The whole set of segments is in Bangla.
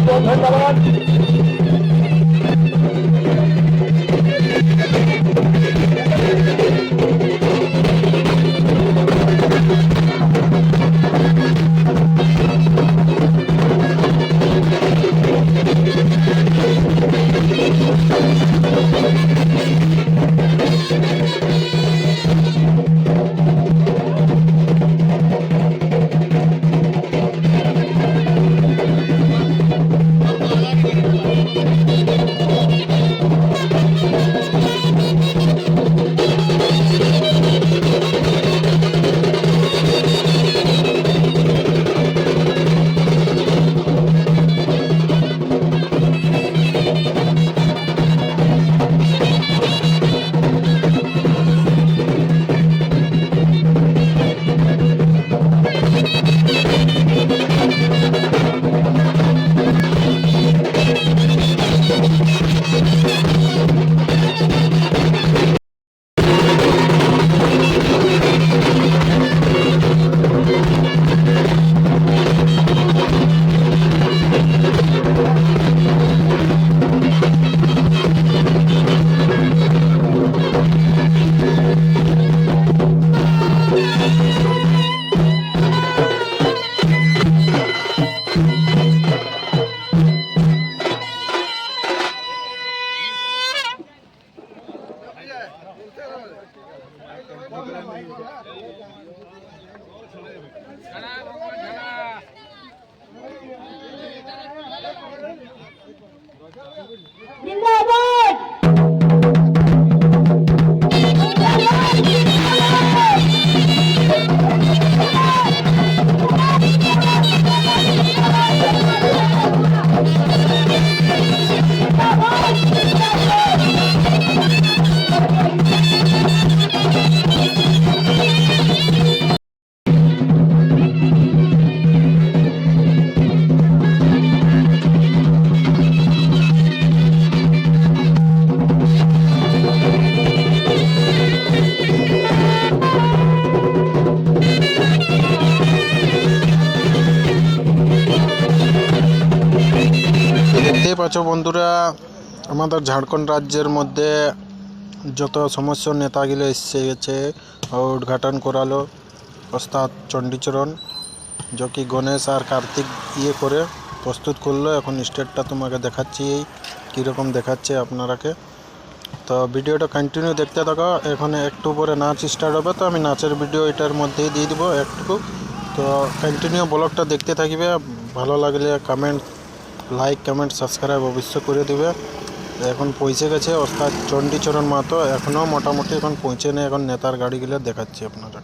ধন্যবাদ। দেখতেই পাচ্ছ বন্ধুরা, আমাদের ঝাড়খণ্ড রাজ্যের মধ্যে যত সমস্ত নেতাগুলো এসে গেছে উদ্ঘাটন করালো ওস্তাদ চণ্ডীচরণ, जो कि গণেশ আর কার্তিক করে প্রস্তুত করলো। এখন স্টেটটা তোমাকে দেখাচ্ছি কীরকম দেখাচ্ছে আপনারাকে। তো ভিডিওটা কন্টিনিউ দেখতে থাকো। এখন একটু পরে নাচ স্টার্ট হবে, তো আমি নাচের ভিডিও এটার মধ্যেই দিয়ে দিব একটু। তো কন্টিনিউ ব্লগটা দেখতে থাকবে, ভালো লাগলে কমেন্ট, লাইক, কমেন্ট, সাবস্ক্রাইব অবশ্যই করে দেবে। এখন পৌঁছে গেছে ওস্তাদ চণ্ডীচরণ মাহাতো, এখনও মোটামুটি এখন পৌঁছে নেই। এখন নেতার গাড়িগুলো দেখাচ্ছি আপনারা।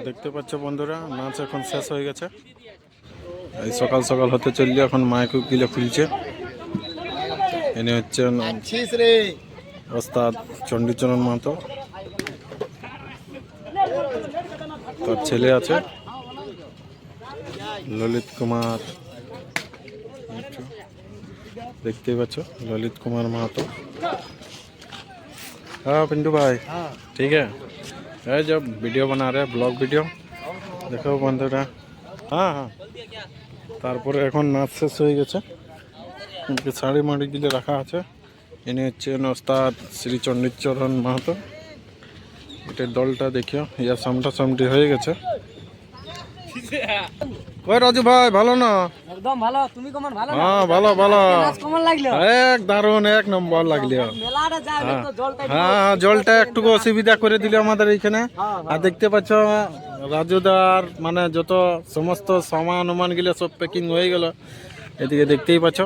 দেখতে পাচ্ছ বন্ধুরা, নাচ এখন শেষ হয়ে গেছে। এই সকাল সকাল হতে চললে এখন মাইক গিলে খুলছে। এনে হচ্ছে ওস্তাদ চণ্ডীচরণ মাহাতো, তার ছেলে আছে ললিত কুমার, দেখতেই পাচ্ছ ललित कुमार महतो। हाँ पिंटू भाई, ठीक है। जब वीडियो बना रहे ब्लॉग वीडियो देखो बंधुरा। हाँ हाँ, তারপরে এখন নাচ শেষ হয়ে গেছে, শাড়ি মাড়িগুলো রাখা আছে। ইনি হচ্ছেন ওস্তাদ শ্রী চণ্ডীচরণ মাহাতো। এটার দলটা দেখিও, ইয়া সামটাসামটি হয়ে গেছে। কই রাজু ভাই, ভালো না? একদম ভালো, তুমি কেমন? ভালো না? হ্যাঁ ভালো ভালো, নাচ কেমন লাগলো? এক দারুণ, এক নম্বর লাগলো। মেলাটা যাই তো জলটা হ্যাঁ, জলটা একটু অসুবিধা করে দিল আমাদের এইখানে। আর দেখতে পাচ্ছ রাজুদার মানে যত সমস্ত সামান উমান গুলো সব প্যাকিং হয়ে গেল। এদিকে দেখতেই পাচ্ছ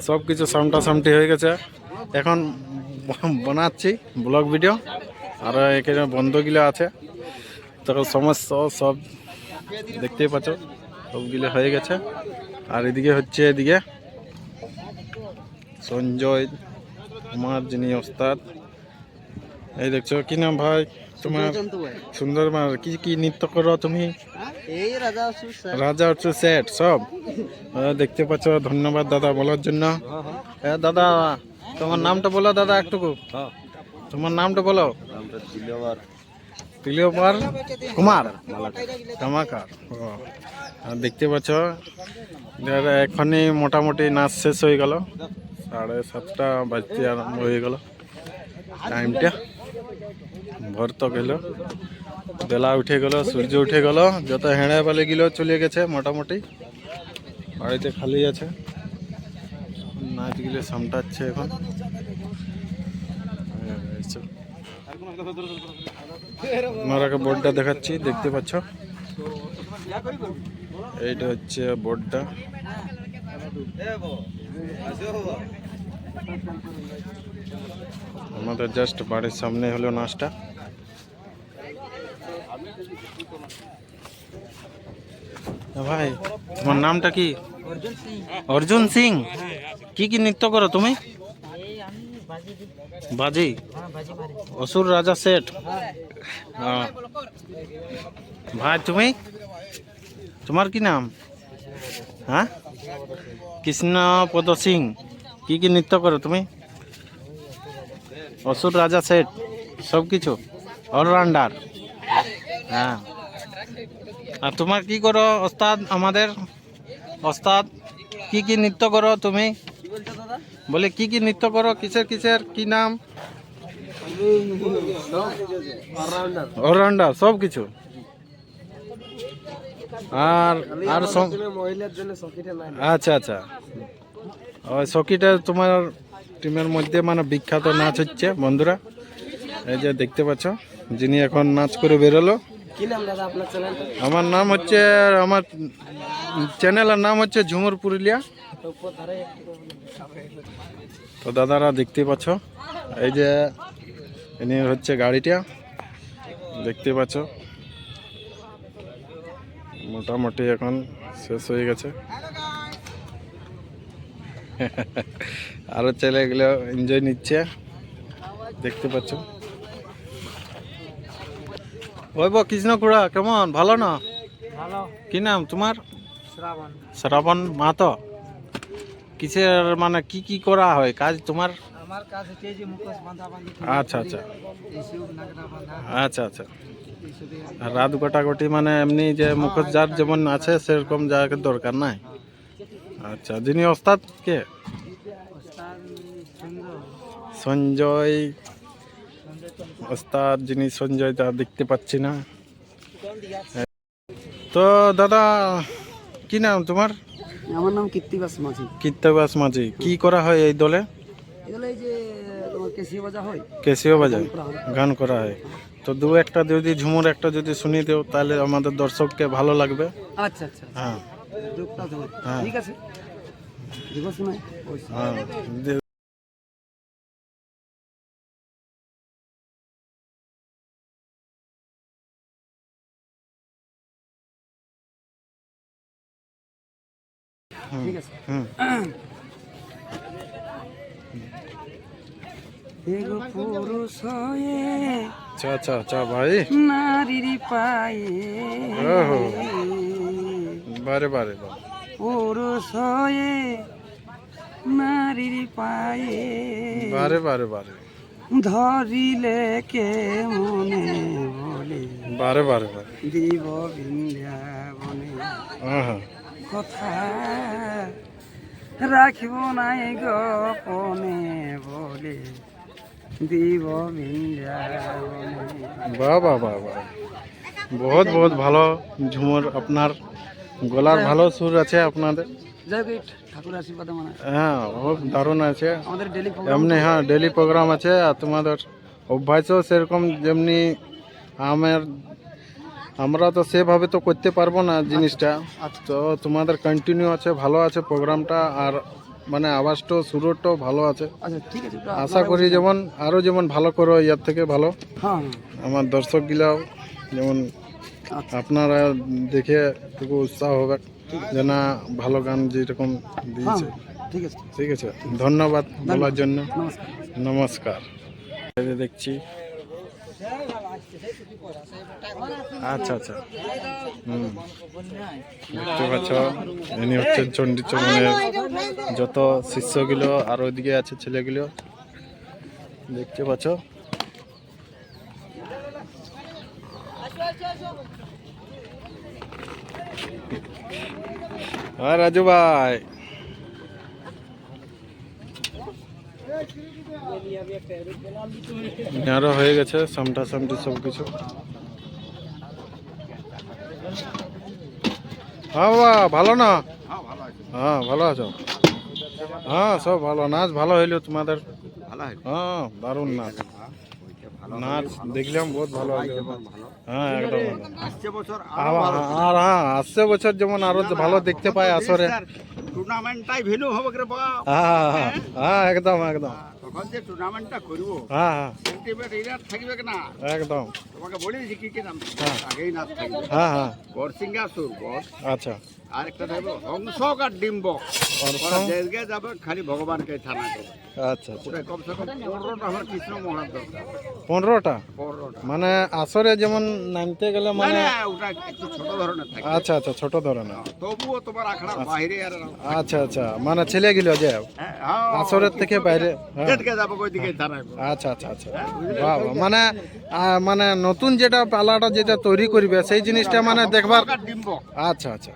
সব কিছু সামটাসামটি হয়ে গেছে। এখন বানাচ্ছি ব্লগ ভিডিও, আর এখানে বন্ধগুলো আছে, তো সমস্ত সব দেখতেই পাচ্ছ সবগুলো হয়ে গেছে। আর এদিকে হচ্ছে এদিকে সঞ্জয় কুমার, যিনি ওস্তাদ। এই দেখছো, কি নাম ভাই তোমার? সুন্দর। কি কি নৃত্য করো তুমি? রাজা অর্চু সেট সব দেখতে পাচ্ছ। ধন্যবাদ দাদা বলার জন্য। দাদা তোমার নামটা বলো দাদা একটুকু। তোমার নামটা বলো। আমরা দিলওয়ার তিলিওপার কুমার কামাকার। ও, আর দেখতে পাচ্ছ এখনই মোটামুটি নাচ শেষ হয়ে গেল, 7:30 বাজতে আরম্ভ হয়ে গেল। টাইমটা ভোর তো গেল, বেলা উঠে গেল, সূর্য উঠে গেল, যত হেঁড়ে পালে গেলেও চলে গেছে মোটামুটি, বাড়িতে খালি আছে। নাচগুলো সামটাচ্ছে এখন। আপনারাকে বোর্ডটা দেখাচ্ছি, দেখতে পাচ্ছ, এইটা হচ্ছে বোর্ডটা। আমাদের জাস্ট বাড়ির সামনে হলো নাচটা। ভাই তোমার নামটা কি? অর্জুন সিং। কি কি নৃত্য করো তুমি? বাজি, অসুর রাজা সেট। হ্যাঁ। ভাই তুমি, তোমার কি নাম? হ্যাঁ, কৃষ্ণপদ সিং। কি কি নৃত্য করো তুমি? অসুর রাজা সেট, সব কিছু অলরাউন্ডার। হ্যাঁ। আর তোমার কি করো ওস্তাদ? আমাদের ওস্তাদ কি কি নৃত্য করো তুমি? বলে কি কি নৃত্য করো, কিসের কিসের কি নাম? অলরাউন্ডার সব কিছু। আর আর আচ্ছা আচ্ছা, ওই সকিটা তোমার টিমের মধ্যে মানে বিখ্যাত নাচ হচ্ছে বন্ধুরা। এই যে দেখতে পাচ্ছ, যিনি এখন নাচ করে বেরোলো। কি নাম দাদা আপনার চ্যানেলটা? আমার নাম হচ্ছে, আমার চ্যানেলের নাম হচ্ছে ঝুমুর পুরুলিয়া। তো দাদারা দেখতে পাচ্ছ, এই যে ইনি হচ্ছে গাড়িটা, দেখতে পাচ্ছ মোটামুটি এখন শেষ হয়ে গেছে। আরো ছেলেগুলো এনজয় নিচ্ছে, দেখতে পাচ্ছ। ওই কৃষ্ণকুড়া কেমন, ভালো না? ভালো। কি নাম তোমার? শ্রাবণ। শ্রাবণ মাহাতো। কিসের মানে কি কি করা হয় কাজ তোমার? আমার কাজ হচ্ছে এই যে মুখোশ বাঁধা বাঁধি। আচ্ছা আচ্ছা এইসব নাগরা বাঁধা আচ্ছা আচ্ছা। এইসবই। আর রাত গোটাগটি মানে এমনি যে মুখোশ যার যেমন আছে সেরকম যাকে দরকার নাই। আচ্ছা, যিনি ওস্তাদ কে? ওস্তাদ চন্দ্র। সঞ্জয় ওস্তাদ, যিনি সঞ্জয় তা দেখতে পাচ্ছি না। তো দাদা কি নাম তোমার? আমার নাম কীর্তিবাস মাঝি। কীর্তবাস মাঝি। কি করা হয় এই দলে? এগুলো এই যে তোমার কেসিও বাজা হয়। কেসিও বাজায়, গান করা হয়। তো দু একটা যদি ঝুমুর একটা যদি শুনিয়ে দেও তাহলে আমাদের দর্শককে ভালো লাগবে। আচ্ছা আচ্ছা। হ্যাঁ দুঃখটা ধরে। হ্যাঁ। ঠিক আছে, দিব শোনাই। হ্যাঁ। ঠিক আছে। হুম। এগো পুরুষ হয়ে আচ্ছা আচ্ছা আচ্ছা ভাই। নারীর পায়ে। ওহো, বারে বারে বারে। পুরুষ হয়ে নারীর পায়ে। বারে বারে বারে ধরিলে কে মনে বলে বারে বারে বারে। দিব বৃন্দাবনে হ্যাঁ, কথা রাখিব নাই গোপনে বলে দিব বৃন্দাবনে। বাহ বাহ বাহ বাহ, বহুত বহুত ভালো ঝুমুর। আপনার গলার ভালো সুর আছে আপনাদের। যাই হোক, ঠাকুর আশীর্বাদ মানে হ্যাঁ, খুব দারুণ আছে আমাদের ডেলি এমনি। হ্যাঁ, ডেলি প্রোগ্রাম আছে। আর তোমাদের অভ্যাসও সেরকম, যেমনি আমরা তো সেভাবে তো করতে পারবো না জিনিসটা। তো তোমাদের কন্টিনিউ আছে, ভালো আছে প্রোগ্রামটা। আর মানে আওয়াজটাও সুরটাও ভালো আছে। আচ্ছা ঠিক আছে। আশা করি যেমন আরও যেমন ভালো করো, ইয়ার থেকে ভালো। হ্যাঁ আমার দর্শকগুলাও যেমন আপনারা দেখে একটু উৎসাহ হবে যে না, ভালো গান যেরকম দিয়েছে। ঠিক আছে। ঠিক আছে, ধন্যবাদ বলার জন্য। নমস্কার। নমস্কার। এই যে দেখছি। আচ্ছা আচ্ছা। হুম, দেখতে পাচ্ছ ইনি হচ্ছেন চণ্ডীচরণের যত শিষ্যগুলো, আর ওইদিকে আছে ছেলেগুলো, দেখতে পাচ্ছ। হ্যাঁ রাজু ভাই, আরো হয়ে গেছে সামটা সামটি সব কিছু। হ্যাঁ বাবা ভালো না? হ্যাঁ ভালো আছো? হ্যাঁ সব ভালো। নাচ ভালো হইলো তোমাদের। হ্যাঁ দারুণ নাচ। নাচ দেখলাম বহুত ভালো হইলো। হ্যাঁ একদম। আর হ্যাঁ আসছে বছর যেমন আরো ভালো দেখতে পাই আসরে। টুর্নামেন্টটাই ভেনু হবে রে বাপ। হ্যাঁ হ্যাঁ হ্যাঁ একদম একদম। তখন যে টুর্নামেন্টটা করব হ্যাঁ হ্যাঁ সেন্টিমেন্ট এরিয়ার থাকবে না। একদম। তোমাকে বলেছি কি কি নাম হ্যাঁ। আগেই নাচ থাকবে। হ্যাঁ হ্যাঁ বরসিংহাসুর বস, আচ্ছা। আরেকটা থাকবে হংসক আর ডিম্বক। ওরা জায়গায় যাবে খালি ভগবানকে থানা করবে। আচ্ছা আচ্ছা। ওটা কমসে কম 15টা আমার কৃষ্ণ মহারাজ দরকার। 15টা 15টা মানে আসরে যেমন নামতে গেলে মানে। না, ওটা একটু ছোট ধরনের থাকে। আচ্ছা আচ্ছা ছোট ধরনের। তবুও তোমার আখড়ার বাইরে আর আচ্ছা আচ্ছা মানে ছেলে গেল যে আসরের থেকে বাইরে। হ্যাঁ। যেদিকে যাবো ওই দিকে থানায়। আচ্ছা আচ্ছা আচ্ছা বাহ বাহ। মানে মানে নতুন যেটা পালাটা যেটা তৈরি করবে সেই জিনিসটা মানে দেখবার। ডিম্বক আচ্ছা আচ্ছা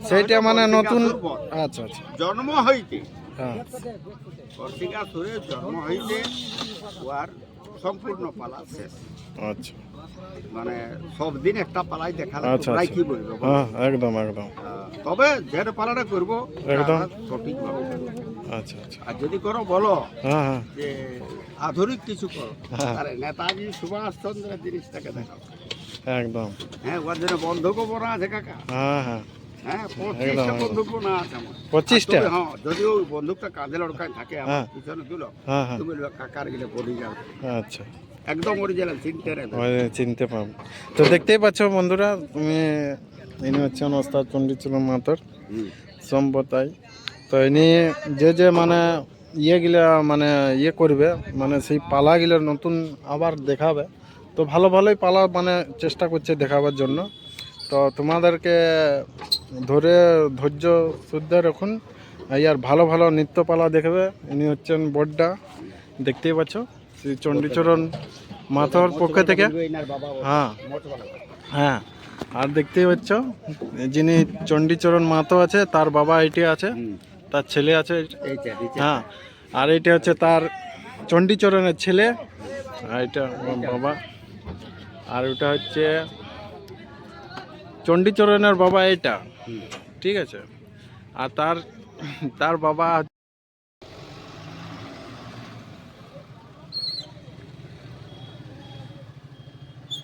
সেইটা মানে নতুন। আচ্ছা আচ্ছা জন্ম হইতে হ্যাঁ বরসিংহাসুরের জন্ম হইতে ওর সম্পূর্ণ পালা শেষ। আচ্ছা মানে সব দিন একটা পালাই দেখালে আচ্ছা তোমরাই আচ্ছা। কি বলবো বলো? হ্যাঁ একদম একদম। তবে যেটা পালাটা করবো একদম। সঠিক ভাবে করবো। আচ্ছা আচ্ছা আর যদি করো বলো হ্যাঁ হ্যাঁ যে আধুনিক কিছু করো, হ্যাঁ। তাহলে নেতাজি সুভাষ চন্দ্রের জিনিসটাকে দেখাও। একদম। হ্যাঁ, ওর জন্য বন্ধুকও বড় আছে কাকা। হ্যাঁ হ্যাঁ হ্যাঁ, একদম, 25টা একদম। বন্দুক না আছে আমার। 25টা? আর তুমি, হ্যাঁ, যদি ওই বন্দুকটা কাঁধে লড়কায় থাকে আমার হ্যাঁ। পিছনে তুলো, হ্যাঁ হ্যাঁ তুমি বলবে কাকার গেলে বলি যাও। আচ্ছা একদম অরিজিনাল চিনতে রাখবে। ওই চিনতে পারবো। তো দেখতেই পাচ্ছ বন্ধুরা, তুমি ইনি হচ্ছেন ওস্তাদ চণ্ডীচরণ মাহাতোর সম্প্রদায়। তো ইনি যে মানে ইয়েগুলা মানে ইয়ে করবে মানে সেই পালাগুলো নতুন আবার দেখাবে। তো ভালো ভালোই পালা মানে চেষ্টা করছে দেখাবার জন্য। তো তোমাদেরকে ধরে ধৈর্য শুদ্ধ রাখুন। আর ভালো ভালো নৃত্যপালা দেখবে। ইনি হচ্ছেন বড্ডা, দেখতেই পাচ্ছ শ্রী চণ্ডীচরণ মাথার পক্ষ থেকে। হ্যাঁ হ্যাঁ আর দেখতেই পাচ্ছ যিনি চণ্ডীচরণ মাহাতো আছে তার বাবা এটি আছে, তার ছেলে আছে। হ্যাঁ আর এইটা হচ্ছে তার চণ্ডীচরণের ছেলে, আর এটা ওর বাবা। আর ওটা হচ্ছে চণ্ডীচরণের বাবা এটা, ঠিক আছে। আর তার বাবা